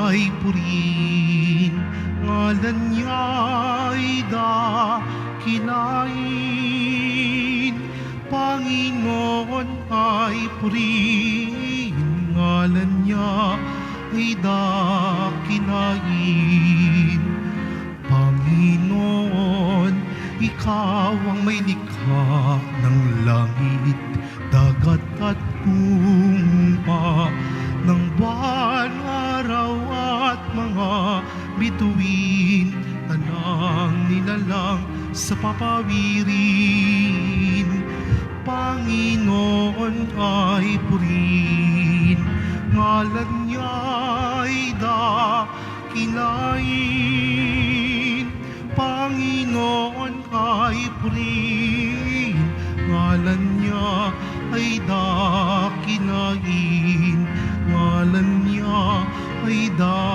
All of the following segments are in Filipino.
ay purihin, ngalan niya'y dakilain. Panginoon ay purihin, ngalan niya ay dakilain. Panginoon, ikaw ang may likha ng langit, dagat at lupa, ng buwan, araw at mga bituin, tanang nilalang sa papawirin. Panginoon ay purihin, ngalan niya'y dakilain. Panginoon ay purihin, ngalan niya ay dakilain. Ngalan niya ay dakilain.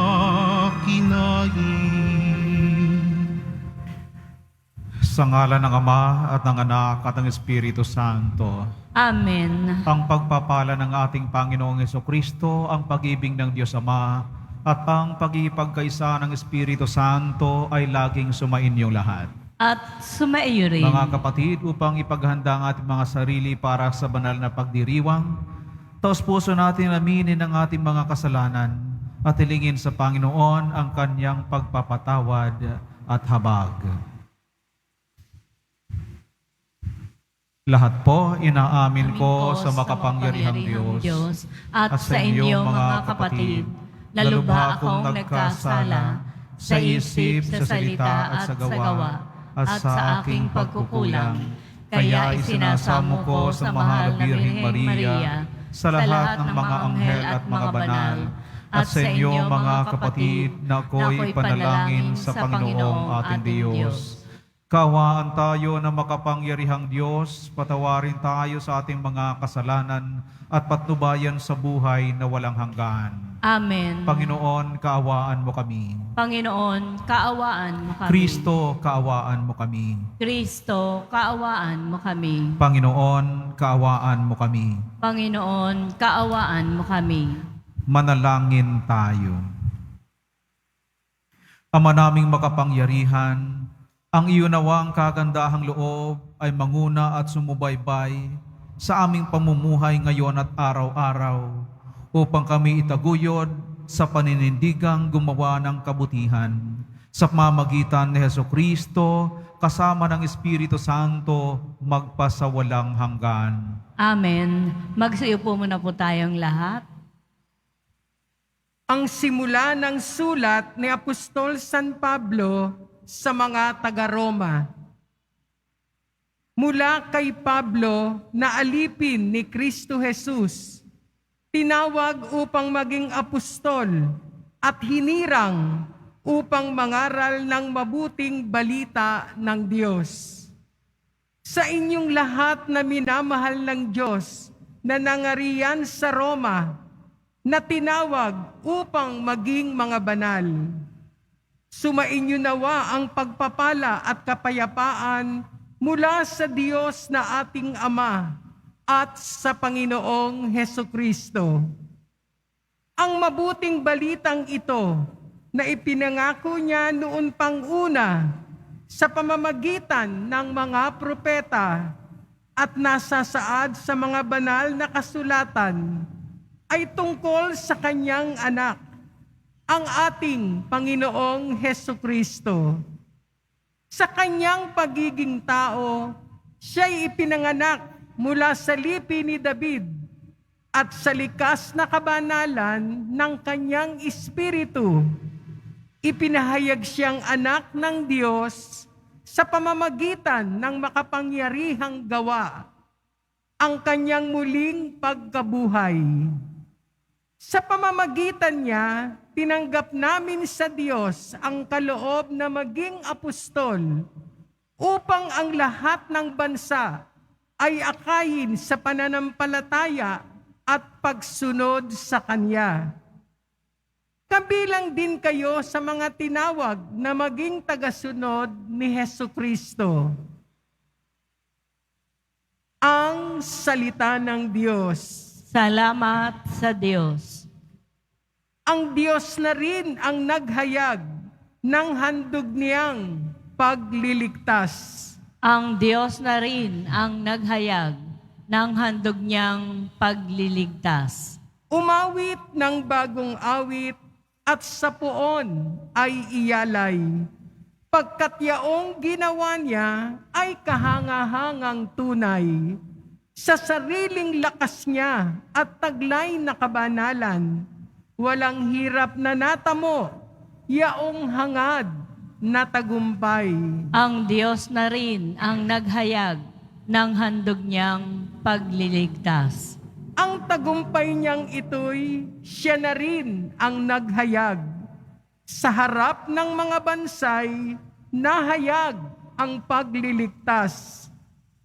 Sa ngalan ng Ama at ng Anak at ng Espiritu Santo. Amen. Ang pagpapala ng ating Panginoong Hesukristo, ang pag-ibig ng Diyos Ama, at ang pag-ipagkaisa ng Espiritu Santo ay laging sumainyong lahat. At sumaiyo rin. Mga kapatid, upang ipaghanda ang ating mga sarili para sa banal na pagdiriwang, taos puso natin aminin ang ating mga kasalanan at hilingin sa Panginoon ang kanyang pagpapatawad at habag. Lahat po inaamin ko sa makapangyarihang Diyos at sa inyo mga kapatid, lalo ba akong nagkasala sa isip, sa salita at sa gawa, at sa aking pagkukulang. Kaya isinasamo ko sa mahal na Birheng Maria, sa lahat ng mga anghel at mga banal, at sa inyo mga kapatid na ako'y panalangin sa Panginoong ating Diyos. Kaawaan tayo na makapangyarihang Diyos, patawarin tayo sa ating mga kasalanan at patnubayan sa buhay na walang hanggan. Amen. Panginoon, kaawaan mo kami. Panginoon, kaawaan mo kami. Kristo, kaawaan mo kami. Kristo, kaawaan mo kami. Panginoon, kaawaan mo kami. Panginoon, kaawaan mo kami. Manalangin tayo. Ama naming makapangyarihan, ang iyon nawang kagandahang loob ay manguna at sumubaybay sa aming pamumuhay ngayon at araw-araw upang kami itaguyod sa paninindigang gumawa ng kabutihan sa pamamagitan ni Hesukristo kasama ng Espiritu Santo magpasawalang hanggan. Amen. Magsiupo muna po tayong lahat. Ang simula ng sulat ni Apostol San Pablo sa mga taga-Roma. Mula kay Pablo na alipin ni Kristo Jesus, tinawag upang maging apostol at hinirang upang mangaral ng mabuting balita ng Diyos. Sa inyong lahat na minamahal ng Diyos na nangarian sa Roma, na tinawag upang maging mga banal. Sumainyo nawa ang pagpapala at kapayapaan mula sa Diyos na ating Ama at sa Panginoong Hesukristo. Ang mabuting balitang ito na ipinangako niya noon pang una sa pamamagitan ng mga propeta at nasasaad sa mga banal na kasulatan ay tungkol sa kanyang anak, ang ating Panginoong Hesukristo. Sa kanyang pagiging tao, siya'y ipinanganak mula sa lipi ni David at sa likas na kabanalan ng kanyang espiritu. Ipinahayag siyang anak ng Diyos sa pamamagitan ng makapangyarihang gawa, ang kanyang muling pagkabuhay. Sa pamamagitan niya, tinanggap namin sa Diyos ang kaloob na maging apostol upang ang lahat ng bansa ay akayin sa pananampalataya at pagsunod sa Kanya. Kabilang din kayo sa mga tinawag na maging tagasunod ni Hesukristo. Ang salita ng Diyos. Salamat sa Diyos. Ang Diyos na rin ang naghayag ng handog niyang pagliligtas. Ang Diyos na rin ang naghayag ng handog niyang pagliligtas. Umawit ng bagong awit at sa poon ay iyalay. Pagkat yaong ginawa niya ay kahangahangang tunay. Sa sariling lakas niya at taglay na kabanalan, walang hirap na natamo, yaong hangad na tagumpay. Ang Diyos na rin ang naghayag ng handog niyang pagliligtas. Ang tagumpay niyang ito'y siya na rin ang naghayag. Sa harap ng mga bansay, nahayag ang pagliligtas.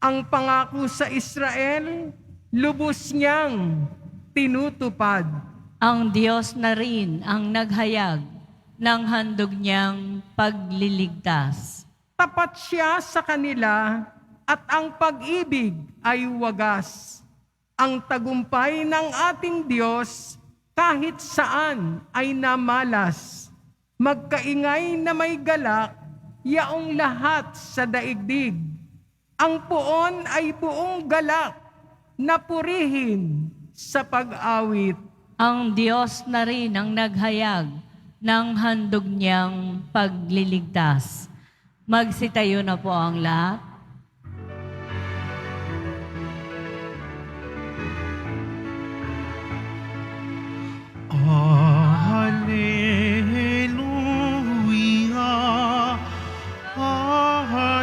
Ang pangako sa Israel, lubos niyang tinutupad. Ang Diyos na rin ang naghayag ng handog niyang pagliligtas. Tapat siya sa kanila at ang pag-ibig ay wagas. Ang tagumpay ng ating Diyos kahit saan ay namalas. Magkaingay na may galak, yaong lahat sa daigdig. Ang poon ay buong galak na purihin sa pag-awit. Ang Diyos na rin ang naghayag ng handog niyang pagliligtas. Magsitayo na po ang lahat. Hallelujah, Hallelujah,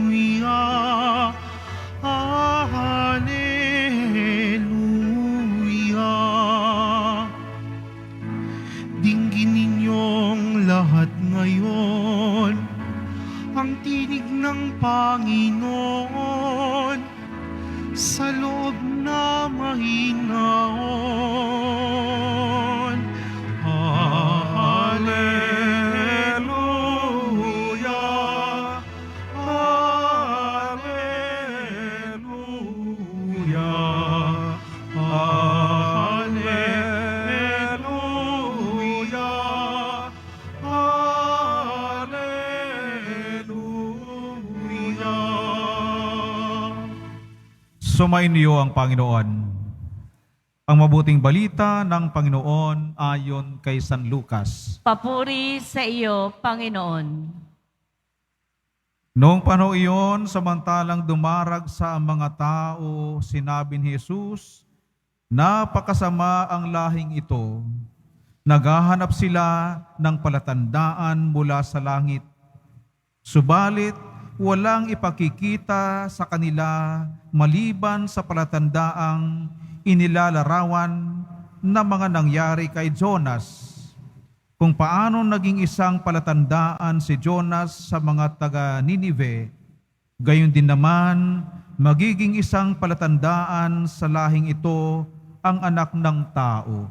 Hallelujah, Hallelujah. Dinggin ninyong lahat ngayon ang tinig ng Panginoon sa loob na mahinaon. Hallelujah, Hallelujah, Hallelujah, Hallelujah. Sumainyo ang Panginoon. Ang mabuting balita ng Panginoon ayon kay San Lucas. Papuri sa iyo, Panginoon. Noong panahon iyon, samantalang dumarag sa mga tao, sinabi ni Jesus, napakasama ang lahing ito. Naghahanap sila ng palatandaan mula sa langit. Subalit, walang ipakikita sa kanila maliban sa palatandaang inilalarawan na mga nangyari kay Jonas. Kung paano naging isang palatandaan si Jonas sa mga taga Ninive, gayon din naman magiging isang palatandaan sa lahing ito ang anak ng tao.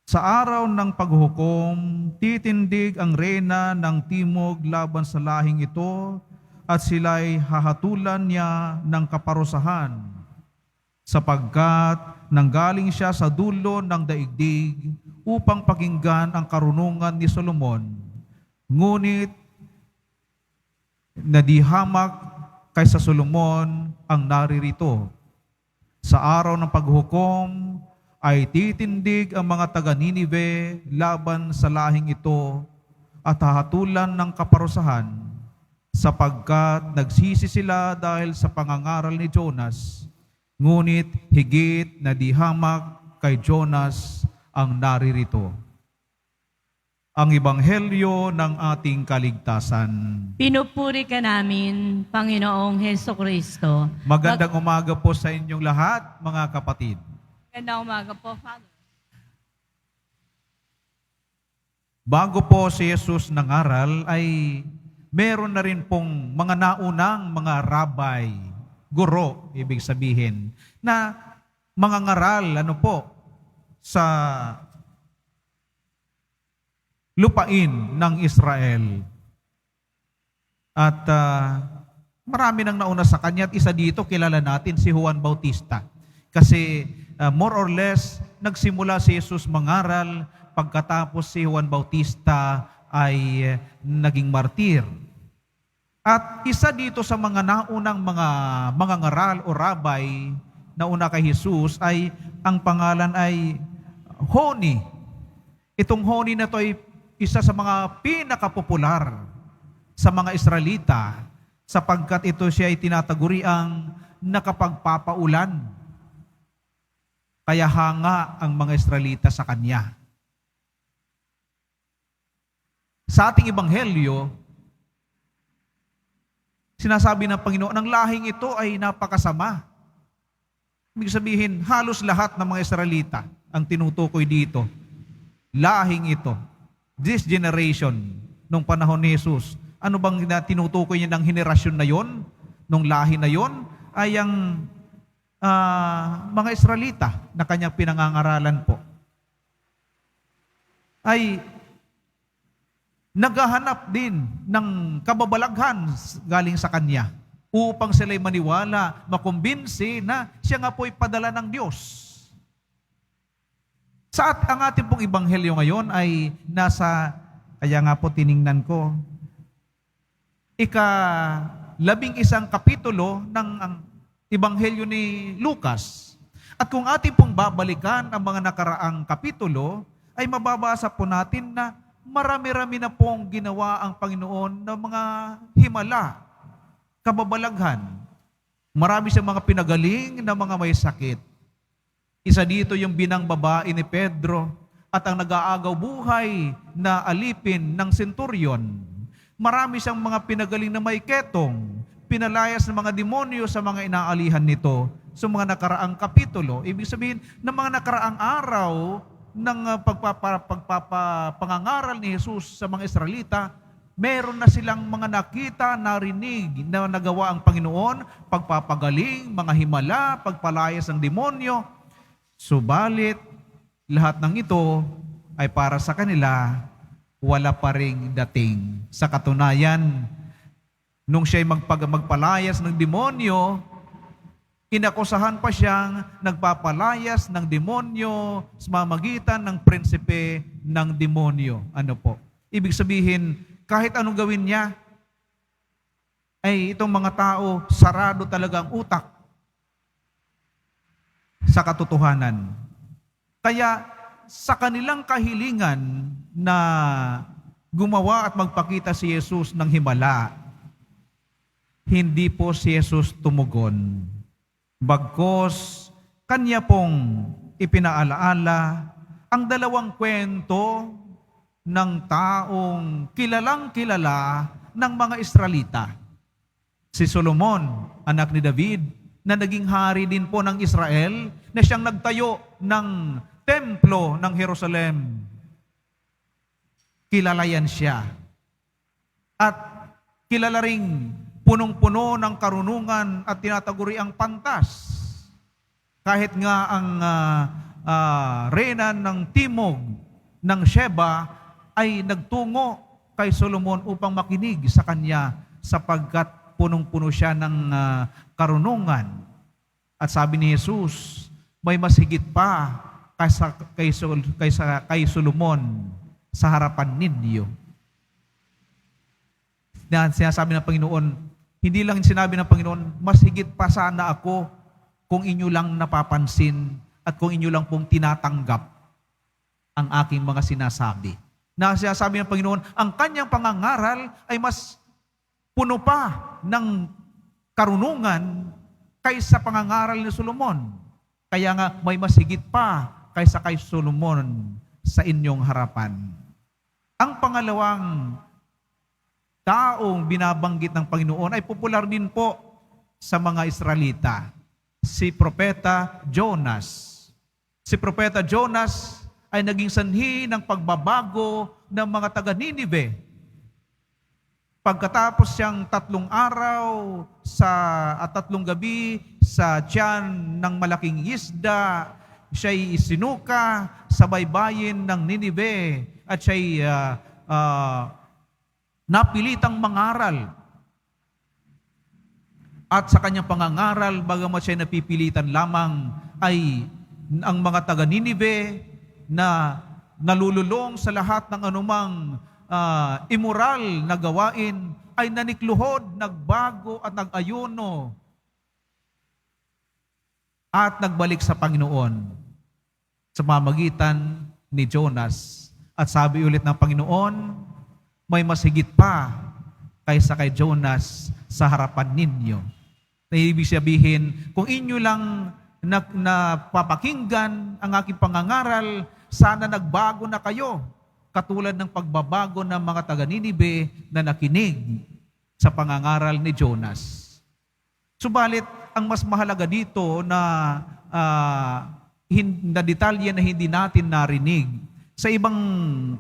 Sa araw ng paghuhukom, titindig ang reyna ng timog laban sa lahing ito at sila'y hahatulan niya ng kaparusahan, sapagkat nanggaling siya sa dulo ng daigdig upang pakinggan ang karunungan ni Solomon. Ngunit nadihamak kay sa Solomon ang naririto. Sa araw ng paghukom ay titindig ang mga taga Ninive laban sa lahing ito at hahatulan ng kaparusahan, sapagkat nagsisi sila dahil sa pangangaral ni Jonas. Ngunit higit na dihamak kay Jonas ang naririto. Ang Ebanghelyo ng ating kaligtasan. Pinupuri ka namin, Panginoong Heso Kristo. Magandang umaga po sa inyong lahat, mga kapatid. Magandang umaga po, Father. Bago po si Jesus nangaral ay meron na rin pong mga naunang mga rabay, guro, ibig sabihin, na mga ngaral, sa lupain ng Israel. At Marami nang nauna sa kanya at isa dito kilala natin si Juan Bautista. Kasi more or less nagsimula si Jesus mangaral pagkatapos si Juan Bautista ay naging martir. At isa dito sa mga naunang mga ngaral o rabay na una kay Jesus ay ang pangalan ay Honi. Itong Honi na to ay isa sa mga pinakapopular sa mga Israelita sapagkat ito siya ay tinataguriang nakapagpapaulan. Kaya hanga ang mga Israelita sa kanya. Sa ating ebanghelyo, sinasabi ng Panginoon, ang lahing ito ay napakasama. Ibig sabihin, halos lahat ng mga Israelita ang tinutukoy dito. Lahing ito. This generation, nung panahon ni Jesus, ano bang tinutukoy niya ng henerasyon na yon, nung lahi na yon, ay ang mga Israelita na kanyang pinangangaralan po. Ay naghahanap din ng kababalaghan galing sa kanya upang sila'y maniwala, makumbinsi na siya nga po'y padala ng Diyos. Ang ating pong ebanghelyo ngayon ay nasa, kaya nga po tiningnan ko, 11 kapitulo ng ebanghelyo ni Lucas. At kung ating pong babalikan ang mga nakaraang kapitulo, ay mababasa po natin na marami-rami na pong ginawa ang Panginoon ng mga himala, kababalaghan. Marami siyang mga pinagaling na mga may sakit. Isa dito yung binang babae ni Pedro at ang nag-aagaw buhay na alipin ng senturyon. Marami siyang mga pinagaling na may ketong, pinalayas ng mga demonyo sa mga inaalihan nito sa mga nakaraang kapitulo. Ibig sabihin, ng mga nakaraang araw ng pangangaral ni Jesus sa mga Israelita, meron na silang mga nakita, narinig na nagawa ang Panginoon, pagpapagaling, mga himala, pagpalayas ng demonyo. Subalit, lahat ng ito ay para sa kanila, wala pa ring dating. Sa katunayan, nung siya'y magpalayas ng demonyo, inakusahan pa siyang nagpapalayas ng demonyo sa mamagitan ng prinsipe ng demonyo. Ano po? Ibig sabihin, kahit anong gawin niya, ay itong mga tao, sarado talaga ang utak sa katotohanan. Kaya sa kanilang kahilingan na gumawa at magpakita si Jesus ng himala, hindi po si Jesus tumugon. Bagkos, kanya pong ipinaalaala ang dalawang kwento ng taong kilalang kilala ng mga Israelita. Si Solomon, anak ni David, na naging hari din po ng Israel, na siyang nagtayo ng templo ng Jerusalem. Kilala yan siya. At kilala ring punong-puno ng karunungan at tinataguri ang pantas. Kahit nga ang reyna ng Timog ng Sheba ay nagtungo kay Solomon upang makinig sa kanya sapagkat punong-puno siya ng karunungan. At sabi ni Jesus, may mas higit pa kay Solomon sa harapan ninyo. Sinasabi ng Panginoon, hindi lang sinabi ng Panginoon, mas higit pa sana ako kung inyo lang napapansin at kung inyo lang pong tinatanggap ang aking mga sinasabi. Na sinasabi ng Panginoon, ang kanyang pangangaral ay mas puno pa ng karunungan kaysa pangangaral ni Solomon. Kaya nga may mas higit pa kaysa kay Solomon sa inyong harapan. Ang pangalawang taong binabanggit ng Panginoon ay popular din po sa mga Israelita. Si Propeta Jonas. Si Propeta Jonas ay naging sanhi ng pagbabago ng mga taga-Ninive. Pagkatapos siyang 3 araw at 3 gabi sa tiyan ng malaking isda, siya'y isinuka sa baybayin ng Ninive at siya'y napilitang mangaral. At sa kanyang pangangaral, bagamat siya napipilitan lamang, ay ang mga taga Ninive na nalululong sa lahat ng anumang immoral na gawain, ay nanikluhod, nagbago at nag-ayuno at nagbalik sa Panginoon sa pamamagitan ni Jonas. At sabi ulit ng Panginoon, may mas higit pa kaysa kay Jonas sa harapan ninyo. Na ibig sabihin, kung inyo lang napapakinggan ang aking pangangaral, sana nagbago na kayo, katulad ng pagbabago ng mga taga Ninive na nakinig sa pangangaral ni Jonas. Subalit, ang mas mahalaga dito na detalye na hindi natin narinig sa ibang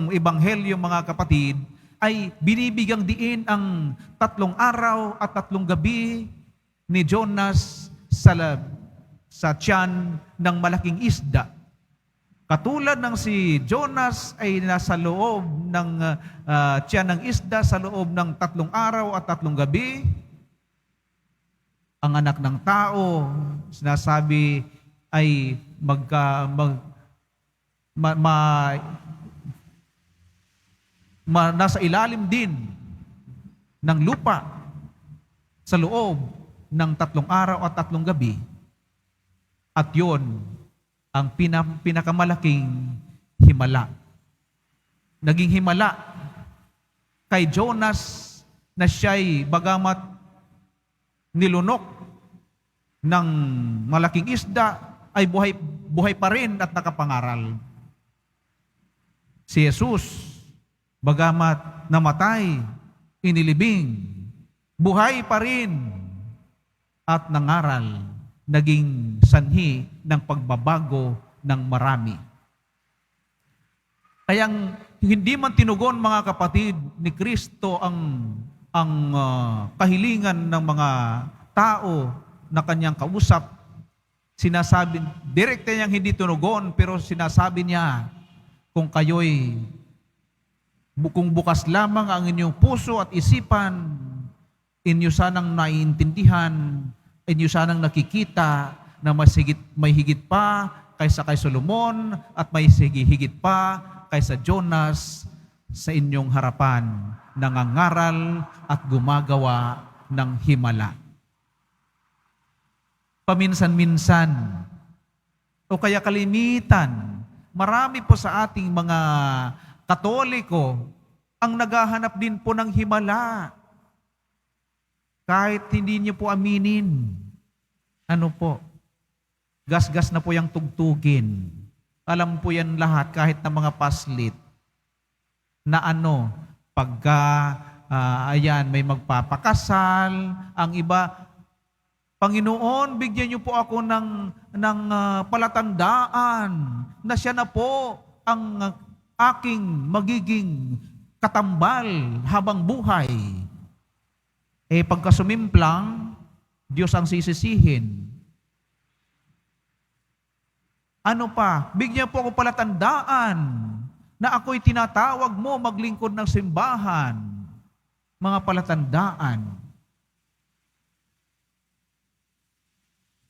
ebanghelyo, mga kapatid, ay binibigyang diin ang 3 araw at 3 gabi ni Jonas sa tiyan ng malaking isda. Katulad ng si Jonas ay nasa loob ng tiyan ng isda sa loob ng 3 araw at 3 gabi, ang anak ng tao, sinasabi, ay nasa ilalim din ng lupa sa loob ng 3 araw at 3 gabi. At yon ang pinakamalaking himala. Naging himala kay Jonas na siya'y bagamat nilunok ng malaking isda, ay buhay pa rin at nakapangaral. Si Jesus, bagamat namatay, inilibing, buhay pa rin at nangaral, naging sanhi ng pagbabago ng marami. Kayang hindi man tinugon, mga kapatid, ni Kristo ang kahilingan ng mga tao na kanyang kausap, sinasabi, direkta niyang hindi tinugon, pero sinasabi niya, kung kayo'y kung bukas lamang ang inyong puso at isipan, inyo sanang naiintindihan, inyo sanang nakikita na may higit pa kaysa kay Solomon at may higit pa kaysa Jonas sa inyong harapan, nangangaral at gumagawa ng himala. Paminsan-minsan o kaya kalimitan, marami po sa ating mga Katoliko ang naghahanap din po ng himala. Kahit hindi niyo po aminin, ano po, gas-gas na po yung tugtugin. Alam po yan lahat, kahit na mga paslit, na pagka may magpapakasal, ang iba, Panginoon, bigyan niyo po ako ng palatandaan na siya na po ang aking magiging katambal habang buhay. Pagka sumimplang, Diyos ang sisisihin. Ano pa? Bigyan po ako palatandaan na ako'y tinatawag mo maglingkod ng simbahan. Mga palatandaan.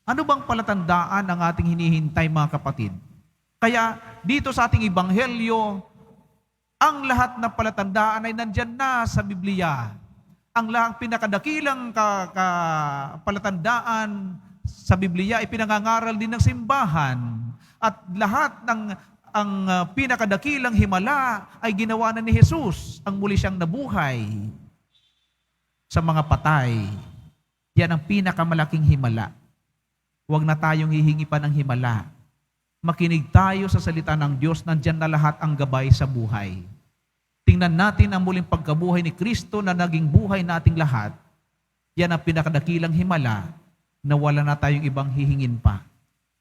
Ano bang palatandaan ang ating hinihintay, mga kapatid? Kaya dito sa ating ebanghelyo, ang lahat ng palatandaan ay nandyan na sa Biblia. Ang pinakadakilang palatandaan sa Biblia ay pinangangaral din ng simbahan. At lahat ng pinakadakilang himala ay ginawa na ni Jesus, ang muli siyang nabuhay sa mga patay. Yan ang pinakamalaking himala. Huwag na tayong hihingi pa ng himala. Makinig tayo sa salita ng Diyos, nandyan na lahat ang gabay sa buhay. Tingnan natin ang muling pagkabuhay ni Kristo na naging buhay nating lahat. Yan ang pinakadakilang himala na wala na tayong ibang hihingin pa.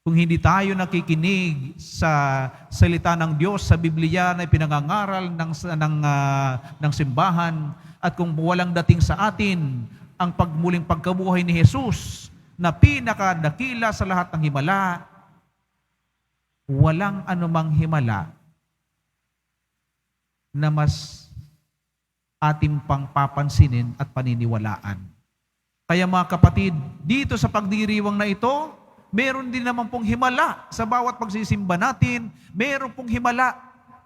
Kung hindi tayo nakikinig sa salita ng Diyos sa Biblia na pinangangaral ng simbahan, at kung walang dating sa atin ang muling pagkabuhay ni Jesus na pinakadakila sa lahat ng himala, walang anumang himala na mas ating pang papansinin at paniniwalaan. Kaya mga kapatid, dito sa pagdiriwang na ito, meron din naman pong himala sa bawat pagsisimba natin, meron pong himala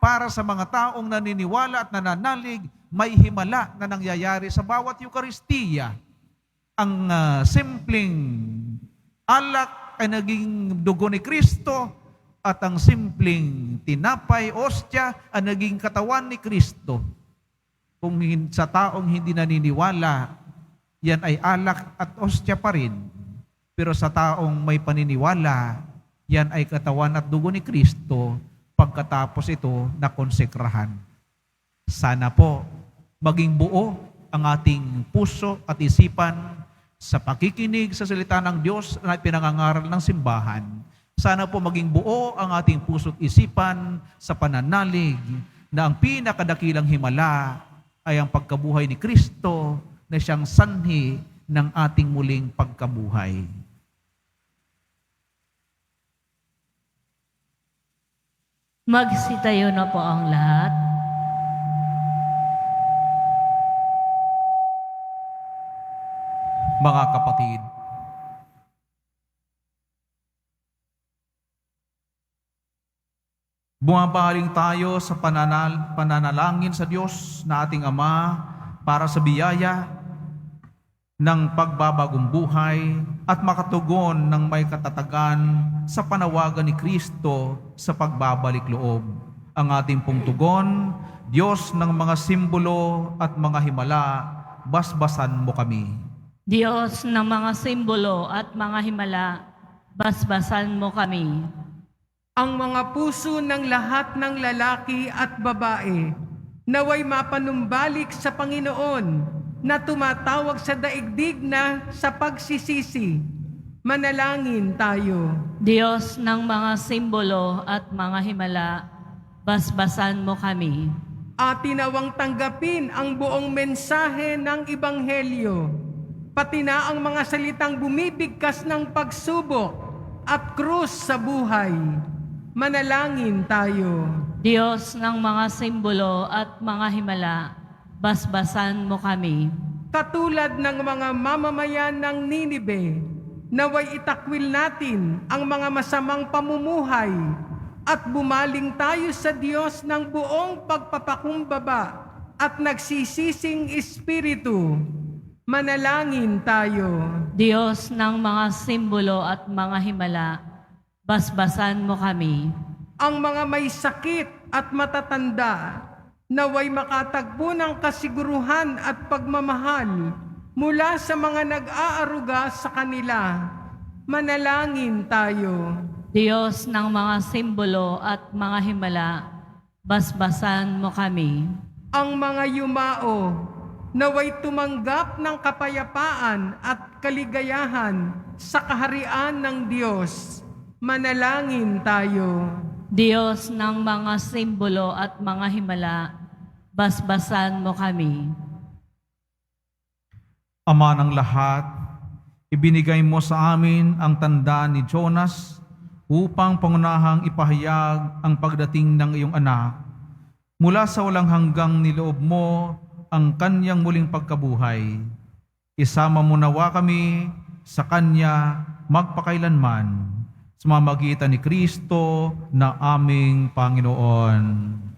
para sa mga taong naniniwala at nananalig, may himala na nangyayari sa bawat Eukaristiya. Ang simpleng alak ay naging dugo ni Kristo at ang simpleng tinapay, ostya, ay naging katawan ni Kristo. Kung sa taong hindi naniniwala, yan ay alak at ostya pa rin. Pero sa taong may paniniwala, yan ay katawan at dugo ni Kristo pagkatapos ito na konsekrahan. Sana po maging buo ang ating puso at isipan sa pakikinig sa salita ng Diyos na pinangangaral ng simbahan. Sana po maging buo ang ating puso at isipan sa pananalig na ang pinakadakilang himala ay ang pagkabuhay ni Kristo na siyang sanhi ng ating muling pagkabuhay. Magsitayo na po ang lahat. Mga kapatid, bumabaling tayo sa pananalangin sa Diyos na ating Ama para sa biyaya ng pagbabagong buhay at makatugon ng may katatagan sa panawagan ni Kristo sa pagbabalik loob. Ang ating pong tugon, Diyos ng mga simbolo at mga himala, basbasan mo kami. Diyos ng mga simbolo at mga himala, basbasan mo kami. Ang mga puso ng lahat ng lalaki at babae naway mapanumbalik sa Panginoon na tumatawag sa daigdig na sa pagsisisi. Manalangin tayo. Diyos ng mga simbolo at mga himala, basbasan mo kami. At tinawang tanggapin ang buong mensahe ng Ebanghelyo, pati na ang mga salitang bumibigkas ng pagsubok at krus sa buhay. Manalangin tayo. Diyos ng mga simbolo at mga himala, basbasan mo kami. Katulad ng mga mamamayan ng Ninibe, naway itakwil natin ang mga masamang pamumuhay at bumaling tayo sa Diyos ng buong pagpapakumbaba at nagsisising espiritu. Manalangin tayo. Diyos ng mga simbolo at mga himala, basbasan mo kami. Ang mga may sakit at matatanda, naway makatagpo ng kasiguruhan at pagmamahal mula sa mga nag-aaruga sa kanila. Manalangin tayo. Diyos ng mga simbolo at mga himala, basbasan mo kami. Ang mga yumao, naway tumanggap ng kapayapaan at kaligayahan sa kaharian ng Diyos. Manalangin tayo. Diyos ng mga simbolo at mga himala, basbasan mo kami. Ama ng lahat, ibinigay mo sa amin ang tanda ni Jonas upang pangunahang ipahayag ang pagdating ng iyong anak. Mula sa walang hanggang niloob mo ang kanyang muling pagkabuhay. Isama mo nawa kami sa kanya magpakailanman, sa mamagitan ni Kristo na aming Panginoon.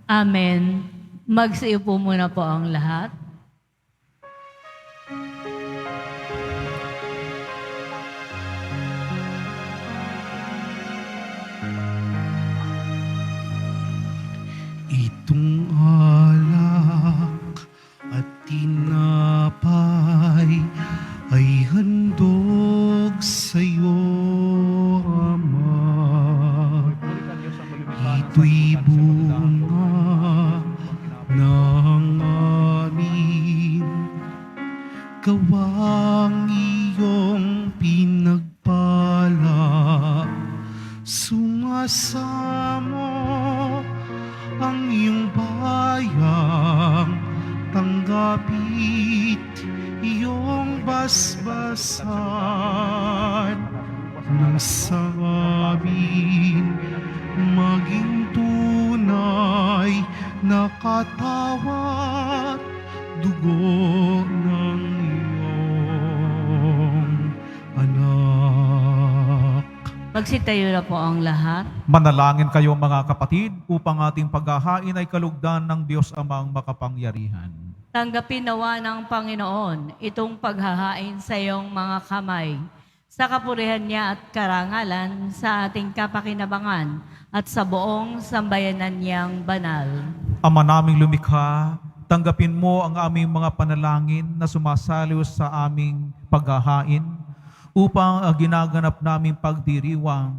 Amen. Magsiupo muna po ang lahat. Itong alak at tinapay ay handog sa'yo, Ama. Ito'y bunga ng amin, gawang iyong pinagpala. Sumasamo ang iyong bayang, tanggapit iyong basbasan ng sa amin, maging tunay na katawan, dugo ng iyong Magsitayo na po ang lahat. Manalangin kayo mga kapatid upang ating paghahain ay kalugdan ng Diyos Amang makapangyarihan. Tanggapin nawa ng Panginoon itong paghahain sa iyong mga kamay, sa kapurihan niya at karangalan sa ating kapakinabangan at sa buong sambayanan niyang banal. Ama naming lumikha, tanggapin mo ang aming mga panalangin na sumasalo sa aming paghahain upang ang ginaganap naming pagdiriwang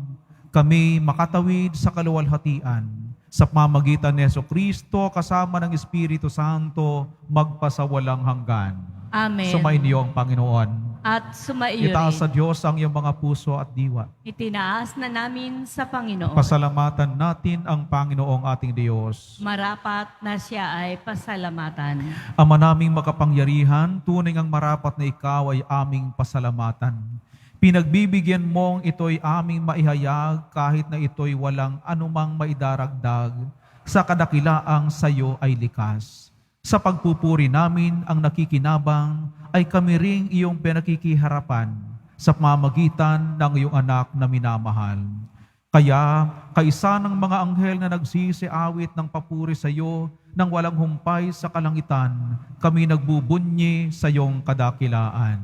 kami makatawid sa kaluwalhatian sa pamamagitan ni Jesucristo kasama ng Espiritu Santo magpasawalang hanggan. Amen. Sumainyo ang Panginoon. At sumaiyo Itaas sa rin. Diyos ang iyong mga puso at diwa. Itinaas na namin sa Panginoon. Pasalamatan natin ang Panginoong ating Diyos. Marapat na siya ay pasalamatan. Ama naming makapangyarihan, tunay ang marapat na ikaw ay aming pasalamatan. Pinagbibigyan mong ito'y aming maihayag kahit na ito'y walang anumang maidaragdag sa kadakilaang sayo ay likas. Sa pagpupuri namin ang nakikinabang ay kami ring iyong pinakikiharapan sa pamamagitan ng iyong anak na minamahal. Kaya, kaisa ng mga anghel na nagsisiawit ng papuri sa iyo nang walang humpay sa kalangitan, kami nagbubunyi sa iyong kadakilaan.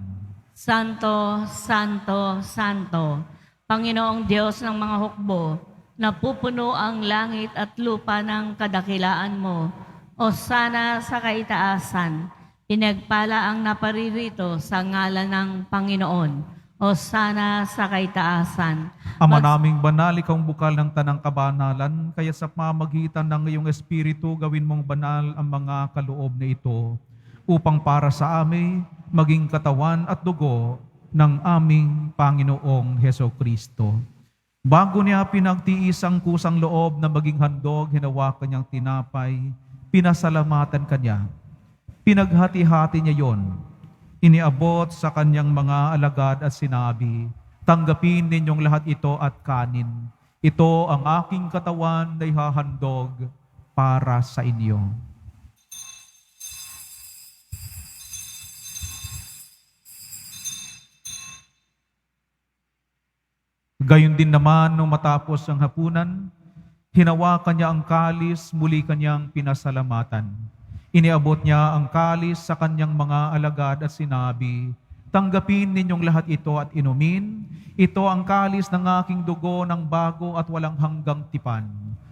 Santo, Santo, Santo, Panginoong Diyos ng mga hukbo, napupuno ang langit at lupa ng kadakilaan mo. O sana sa kaitaasan, pinagpala ang naparirito sa ngalan ng Panginoon. O sana sa kaitaasan. Ama naming banal, ikaw ang bukal ng tanang kabanalan, kaya sa pamamagitan ng iyong Espiritu, gawin mong banal ang mga kaloob na ito, upang para sa amin, maging katawan at dugo ng aming Panginoong Hesukristo. Bago niya pinagtiis ang kusang loob na maging handog, hinawakan niyang tinapay, pinasalamatan kanya. Pinaghati-hati niya yon. Iniabot sa kanyang mga alagad at sinabi, tanggapin ninyong lahat ito at kanin. Ito ang aking katawan na ihahandog para sa inyo. Gayon din naman nung matapos ang hapunan, hinawakan niya ang kalis, muli kanyang pinasalamatan. Iniabot niya ang kalis sa kanyang mga alagad at sinabi, tanggapin ninyong lahat ito at inumin. Ito ang kalis ng aking dugo ng bago at walang hanggang tipan.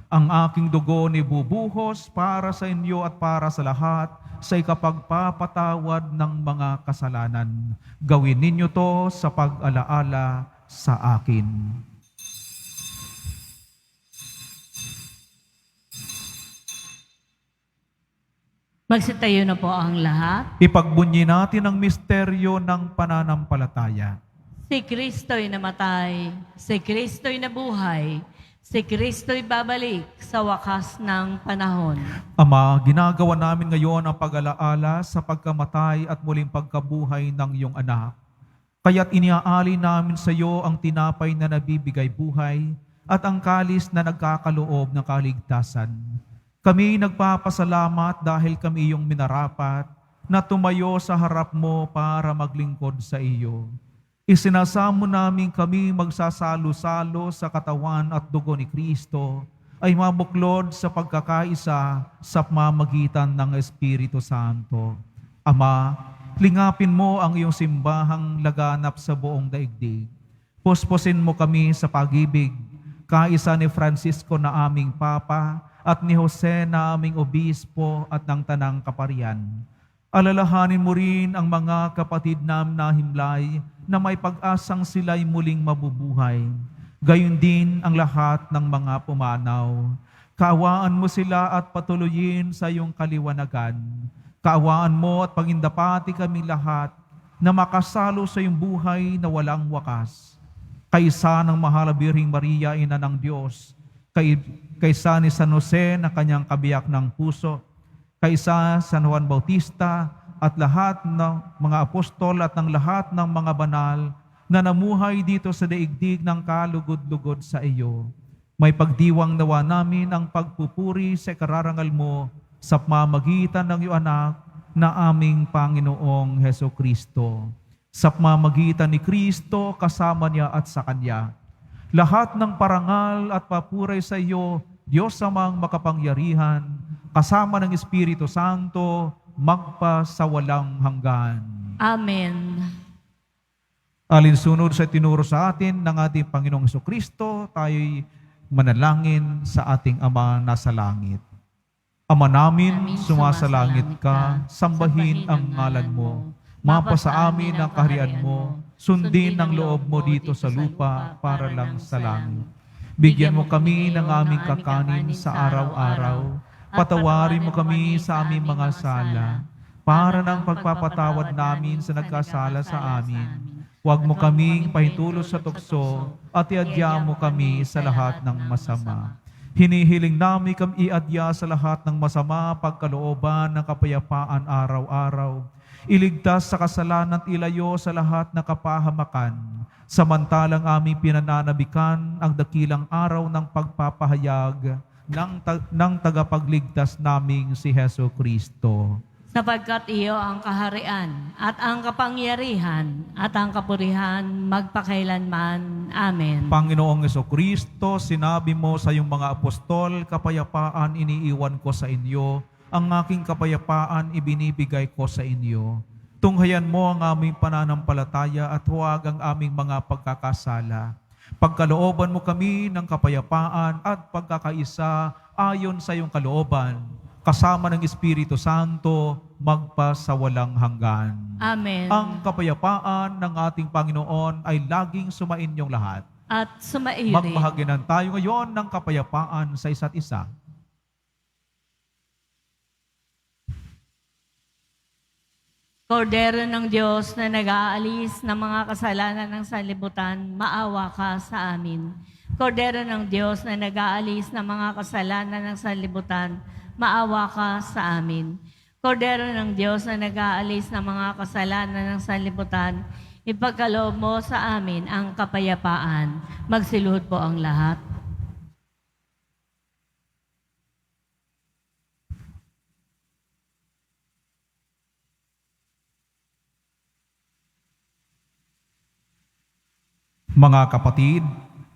Ang aking dugo ni bubuhos para sa inyo at para sa lahat sa ikapagpapatawad ng mga kasalanan. Gawin ninyo to sa pag-alaala sa akin. Magsitayo na po ang lahat. Ipagbunyi natin ang misteryo ng pananampalataya. Si Kristo'y namatay, si Kristo'y nabuhay, si Kristo'y babalik sa wakas ng panahon. Ama, ginagawa namin ngayon ang pag-alaala sa pagkamatay at muling pagkabuhay ng iyong anak. Kaya't iniaali namin sa iyo ang tinapay na nabibigay buhay at ang kalis na nagkakaloob ng kaligtasan. Kami nagpapasalamat dahil kami iyong minarapat na tumayo sa harap mo para maglingkod sa iyo. Isinasamo namin kami magsasalo-salo sa katawan at dugo ni Kristo ay mabuklod sa pagkakaisa sa pamamagitan ng Espiritu Santo. Ama, lingapin mo ang iyong simbahang laganap sa buong daigdig. Puspusin mo kami sa pag-ibig, kaisa ni Francisco na aming Papa at ni Jose na aming Obispo at ng Tanang Kaparian. Alalahanin mo rin ang mga kapatid nam na himlay na may pag-asang sila'y muling mabubuhay. Gayon din ang lahat ng mga pumanaw. Kaawaan mo sila at patuloyin sa iyong kaliwanagan. Kaawaan mo at pangindapati kami lahat na makasalo sa iyong buhay na walang wakas. Kaisa ng mahal na Birheng Maria, Ina ng Diyos, kaysa ni San Jose na kanyang kabiyak ng puso, kaysa San Juan Bautista at lahat ng mga apostol at ng lahat ng mga banal na namuhay dito sa daigdig ng kalugod-lugod sa iyo. May pagdiwang nawa namin ang pagpupuri sa kararangal mo sa pamamagitan ng iyong anak na aming Panginoong Hesukristo. Sa pamamagitan ni Kristo, kasama niya at sa Kanya, Lahat ng parangal at papuray sa iyo, Diyos amang makapangyarihan, kasama ng Espiritu Santo, magpa sa walang hanggan. Amen. Alinsunod sa tinuro sa atin ng ating Panginoong Jesucristo, tayo'y manalangin sa ating Ama nasa langit. Ama namin, sumasalangit ka, sambahin ang ngalan mo. Mapa sa amin ang kaharian mo, sundin ang loob mo dito sa lupa para lang sa langit. Bigyan mo kami ng aming kakanin sa araw-araw. Patawarin mo kami sa aming mga sala, para ng pagpapatawad namin sa nagkasala sa amin. Huwag mo kaming pahintulot sa tukso at iadya mo kami sa lahat ng masama. Hinihiling namin kami iadya sa lahat ng masama pagkalooban ng kapayapaan araw-araw. Iligtas sa kasalanan at ilayo sa lahat ng kapahamakan. Samantalang aming pinananabikan ang dakilang araw ng pagpapahayag ng tagapagligtas naming si Heso Kristo. Sapagkat iyo ang kaharian at ang kapangyarihan at ang kapurihan magpakailanman. Amen. Panginoong Jesucristo, sinabi mo sa iyong mga apostol, kapayapaan iniiwan ko sa inyo, ang aking kapayapaan ibinibigay ko sa inyo. Tunghayan mo ang aming pananampalataya at huwag ang aming mga pagkakasala. Pagkalooban mo kami ng kapayapaan at pagkakaisa ayon sa iyong kalooban, kasama ng Espiritu Santo, magpa sa walang hanggan. Amen. Ang kapayapaan ng ating Panginoon ay laging sumainyong lahat. At sumaiyo rin. Magbahaginan tayo ngayon ng kapayapaan sa isa't isa. Kordero ng Diyos na nag-aalis ng mga kasalanan ng sanlibutan, maawa ka sa amin. Kordero ng Diyos na nag-aalis ng mga kasalanan ng sanlibutan, maawa ka sa amin. Kordero ng Diyos na nag-aalis ng mga kasalanan ng sanlibutan, ipagkaloob mo sa amin ang kapayapaan. Magsiluhod po ang lahat. Mga kapatid,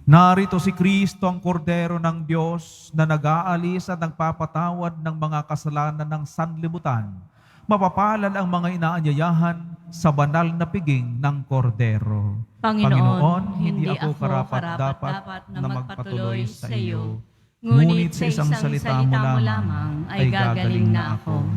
narito si Kristo ang Kordero ng Diyos na nag-aalis at nagpapatawad ng mga kasalanan ng sanlibutan. Mapapalad ang mga inaanyayahan sa banal na piging ng Kordero. Panginoon, hindi ako karapat-dapat na magpatuloy sa iyo, ngunit sa isang salita mo lamang ay gagaling na ako.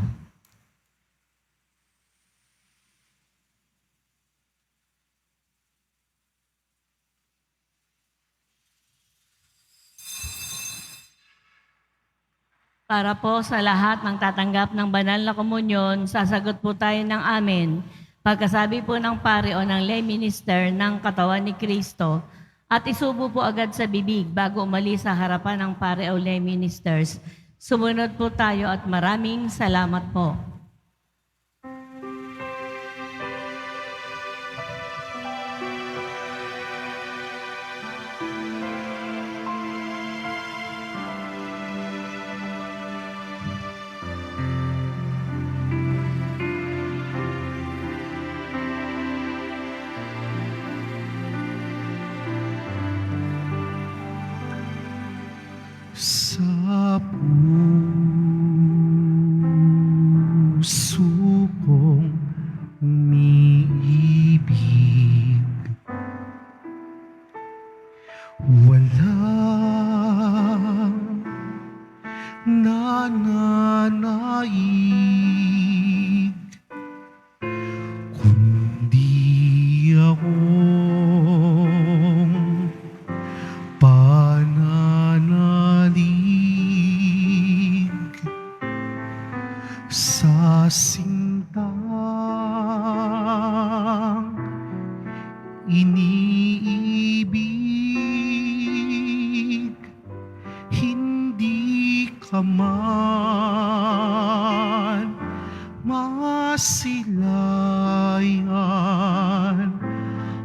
Para po sa lahat ng tatanggap ng banal na komunyon, sasagot po tayo ng amen. Pagkasabi po ng pare o ng lay minister ng katawan ni Kristo, at isubo po agad sa bibig bago umalis sa harapan ng pare o lay ministers. Sumunod po tayo at maraming salamat po. Sa puso kong umiibig, walang nananaig, kundi akong pananalig sa sintang iniibig, hindi ka man masilayan.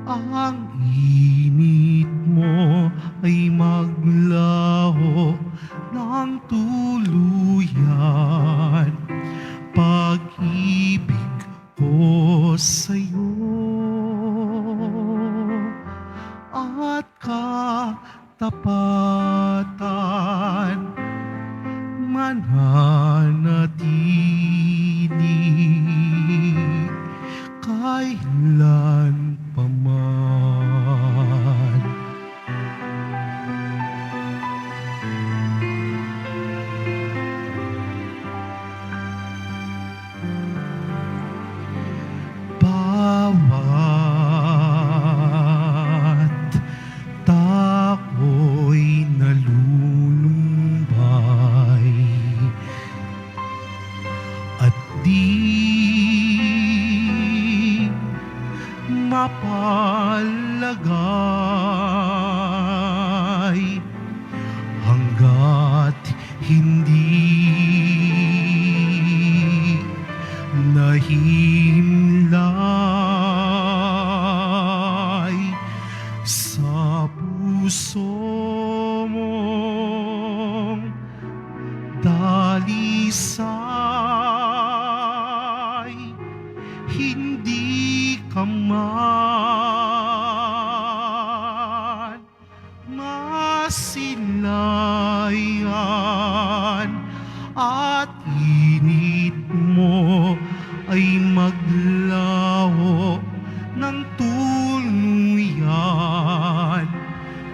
Ang init mo ay maglaho ng tuluyan. Pag-ibig ko sa'yo at katapatan mananatili kailan paman. Bawat tako'y nalulumbay at di mapalagay hanggat hindi nahimlay sa puso mong dalisay, hindi ka man masilayan at init mo ay maglaho ng tuluyan.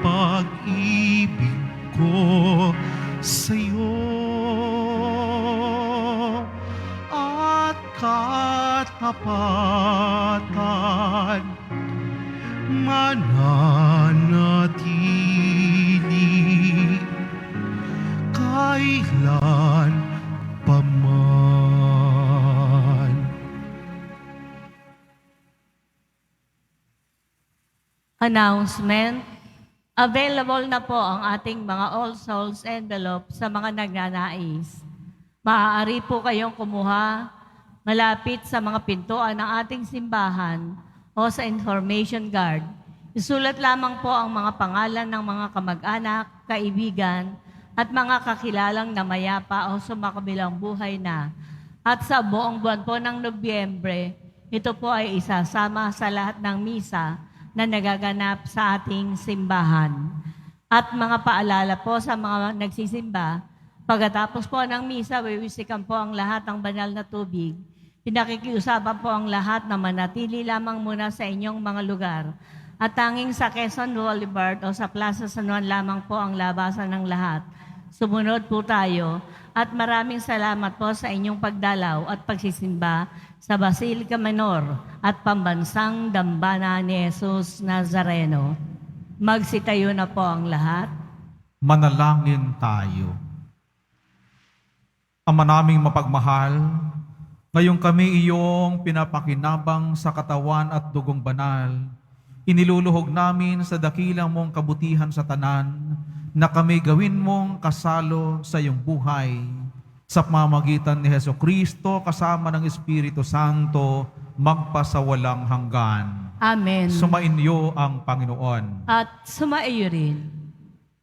Pag-ibig ko sa'yo at katapatan mananatili kailan paman. Announcement. Available na po ang ating mga All Souls envelope sa mga nagnanais. Maaari po kayong kumuha malapit sa mga pintuan ng ating simbahan o sa information card. Isulat lamang po ang mga pangalan ng mga kamag-anak, kaibigan, at mga kakilalang namayapa o sumakabilang buhay na. At sa buong buwan po ng Nobyembre, ito po ay isasama sa lahat ng misa na nagaganap sa ating simbahan. At mga paalala po sa mga nagsisimba, pagkatapos po ng misa, wiwisikan po ang lahat ng banal na tubig. Pinakikiusapan po ang lahat na manatili lamang muna sa inyong mga lugar. At tanging sa Quezon Boulevard o sa Plaza San Juan lamang po ang labasan ng lahat. Sumunod po tayo at maraming salamat po sa inyong pagdalaw at pagsisimba sa Basilica Menor at Pambansang Dambana ni Jesus Nazareno. Magsitayo na po ang lahat. Manalangin tayo. Ama naming mapagmahal, ngayong kami iyong pinapakinabang sa katawan at dugong banal, iniluluhog namin sa dakilang mong kabutihan sa tanan, na kami gawin mong kasalo sa iyong buhay, sa pamamagitan ni Jesucristo kasama ng Espiritu Santo, magpasawalang hanggan. Amen. Sumainyo ang Panginoon. At sumaiyo rin.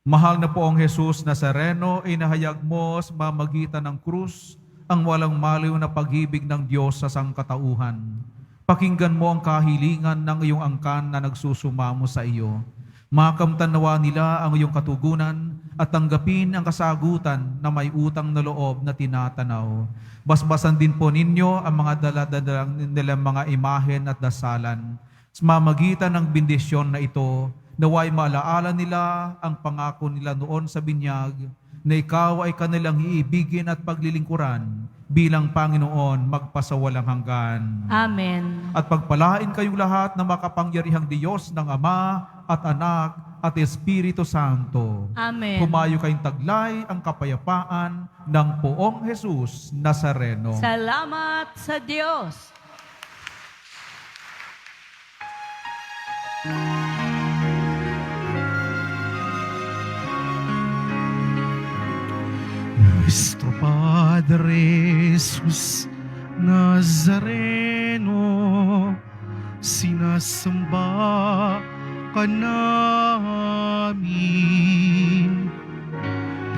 Mahal na po ang Jesus Nazareno, inahayag mo sa pamamagitan ng krus ang walang maliw na pag-ibig ng Diyos sa sangkatauhan. Pakinggan mo ang kahilingan ng iyong angkan na nagsusumamo sa iyo. Makamtanawa nila ang iyong katugunan at tanggapin ang kasagutan na may utang na loob na tinatanaw. Basbasan din po ninyo ang mga daladalang nilang mga imahen at dasalan. Sa mamagitan ng bendisyon na ito, naway maalaala nila ang pangako nila noon sa binyag na ikaw ay kanilang iibigin at paglilingkuran bilang Panginoon magpasawalang hanggan. Amen. At pagpalain kayong lahat ng makapangyarihang Diyos ng Ama at Anak at Espiritu Santo. Amen. Humayo kayong taglay ang kapayapaan ng Poong Jesus Nazareno. Salamat sa Diyos. Nuestro Padre Jesus Nazareno, sinasamba ka namin,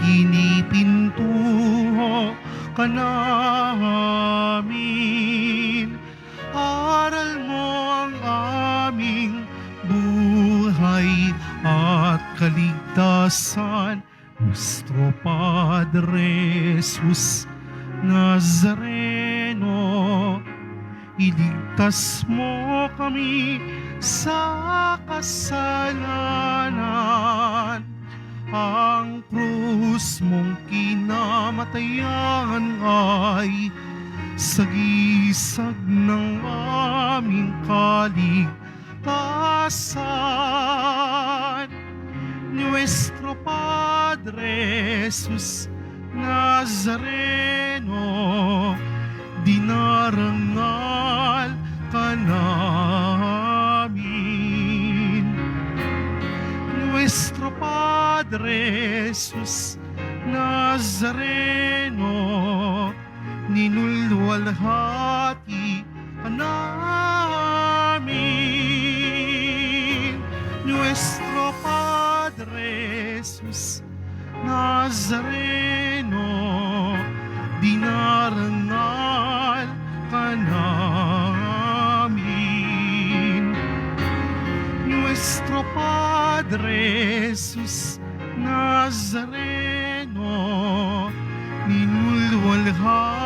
pinipintuho ka namin, aral mo ang aming buhay at kaligtasan. kaligtasan, Nuestro Padre Jesus Nazareno, iligtas mo kami sa kasalanan. Ang krus mong kinamatayan ay sagisag ng aming kaligtasan. Nuestro Padre Jesus Nazareno, dinarangal ka namin. Nuestro Padre Jesus Nazareno, ninulwalhati ka namin. Nuestro Padre Jesus Nazareno, dinarangal ka namin. Nuestro Padre Jesus Nazareno, ninulwalhati